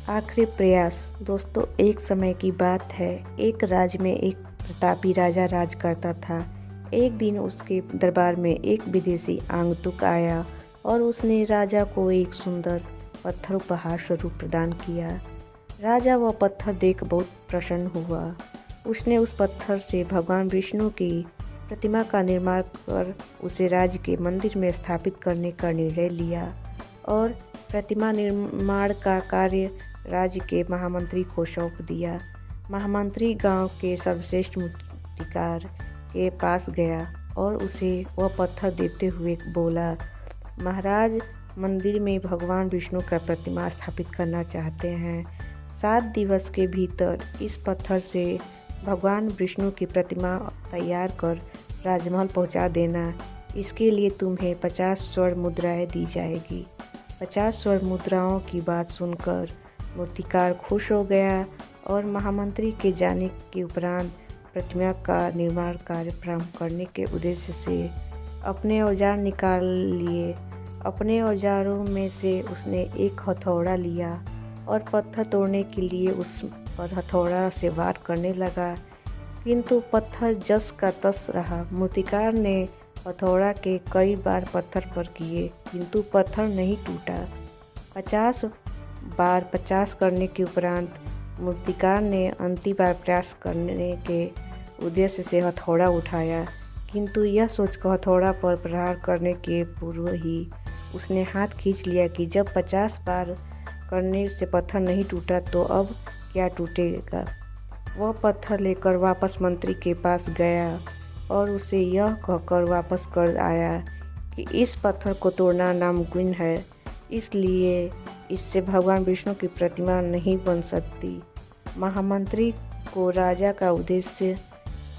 आखिरी प्रयास। दोस्तों, एक समय की बात है। एक राज्य में एक प्रतापी राजा राज करता था। एक दिन उसके दरबार में एक विदेशी आगंतुक आया और उसने राजा को एक सुंदर पत्थर उपहार स्वरूप प्रदान किया। राजा वह पत्थर देख बहुत प्रसन्न हुआ। उसने उस पत्थर से भगवान विष्णु की प्रतिमा का निर्माण कर उसे राज्य के मंदिर में स्थापित करने का निर्णय लिया और प्रतिमा निर्माण का कार्य राज्य के महामंत्री को सौंप दिया। महामंत्री गांव के सर्वश्रेष्ठ मूर्तिकार के पास गया और उसे वह पत्थर देते हुए बोला, महाराज, मंदिर में भगवान विष्णु का प्रतिमा स्थापित करना चाहते हैं। 7 दिवस के भीतर इस पत्थर से भगवान विष्णु की प्रतिमा तैयार कर राजमहल पहुंचा देना। इसके लिए तुम्हें 50 स्वर्ण मुद्राएं दी जाएगी। 50 स्वर्ण मुद्राओं की बात सुनकर मूर्तिकार खुश हो गया और महामंत्री के जाने के उपरांत प्रतिमा का निर्माण कार्य प्रारंभ करने के उद्देश्य से अपने औजार निकाल लिए। अपने औजारों में से उसने एक हथौड़ा लिया और पत्थर तोड़ने के लिए उस पर हथौड़ा से वार करने लगा, किंतु पत्थर जस का तस रहा। मूर्तिकार ने हथौड़ा के कई बार पत्थर पर किए, किंतु पत्थर नहीं टूटा। 50 बार 50 करने के उपरांत मूर्तिकार ने अंतिम बार प्रयास करने के उद्देश्य से हथौड़ा उठाया, किंतु यह सोचकर हथौड़ा पर प्रहार करने के पूर्व ही उसने हाथ खींच लिया कि जब 50 बार करने से पत्थर नहीं टूटा तो अब क्या टूटेगा। वह पत्थर लेकर वापस मंत्री के पास गया और उसे यह कहकर वापस कर आया कि इस पत्थर को तोड़ना नामुमकिन है, इसलिए इससे भगवान विष्णु की प्रतिमा नहीं बन सकती। महामंत्री को राजा का उद्देश्य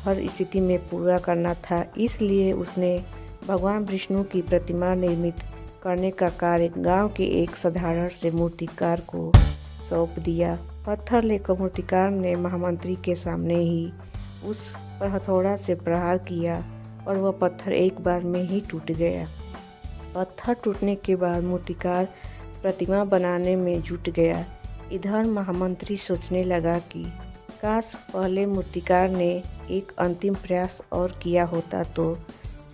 हर स्थिति में पूरा करना था, इसलिए उसने भगवान विष्णु की प्रतिमा निर्मित करने का कार्य गांव के एक साधारण से मूर्तिकार को सौंप दिया। पत्थर लेकर मूर्तिकार ने महामंत्री के सामने ही उस पर हथौड़ा से प्रहार किया और वह पत्थर एक बार में ही टूट गया। पत्थर टूटने के बाद मूर्तिकार प्रतिमा बनाने में जुट गया। इधर महामंत्री सोचने लगा कि काश पहले मूर्तिकार ने एक अंतिम प्रयास और किया होता तो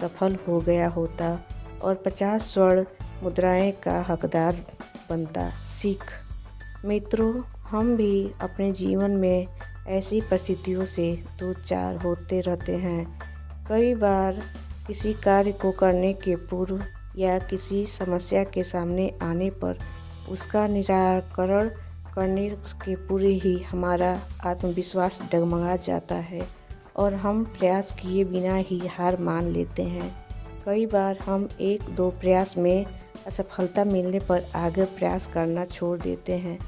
सफल हो गया होता और 50 स्वर्ण मुद्राएं का हकदार बनता। सीख। मित्रों, हम भी अपने जीवन में ऐसी परिस्थितियों से दो चार होते रहते हैं। कई बार किसी कार्य को करने के पूर्व या किसी समस्या के सामने आने पर उसका निराकरण करने के पूर्व ही हमारा आत्मविश्वास डगमगा जाता है और हम प्रयास किए बिना ही हार मान लेते हैं। कई बार हम 1-2 प्रयास में असफलता मिलने पर आगे प्रयास करना छोड़ देते हैं,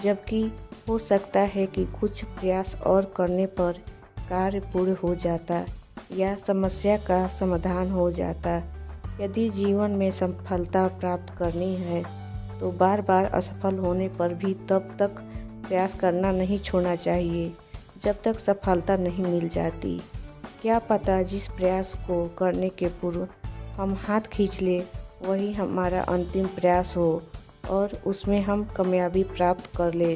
जबकि हो सकता है कि कुछ प्रयास और करने पर कार्य पूर्ण हो जाता या समस्या का समाधान हो जाता। यदि जीवन में सफलता प्राप्त करनी है तो बार बार असफल होने पर भी तब तक प्रयास करना नहीं छोड़ना चाहिए जब तक सफलता नहीं मिल जाती। क्या पता जिस प्रयास को करने के पूर्व हम हाथ खींच ले वही हमारा अंतिम प्रयास हो और उसमें हम कामयाबी प्राप्त कर ले।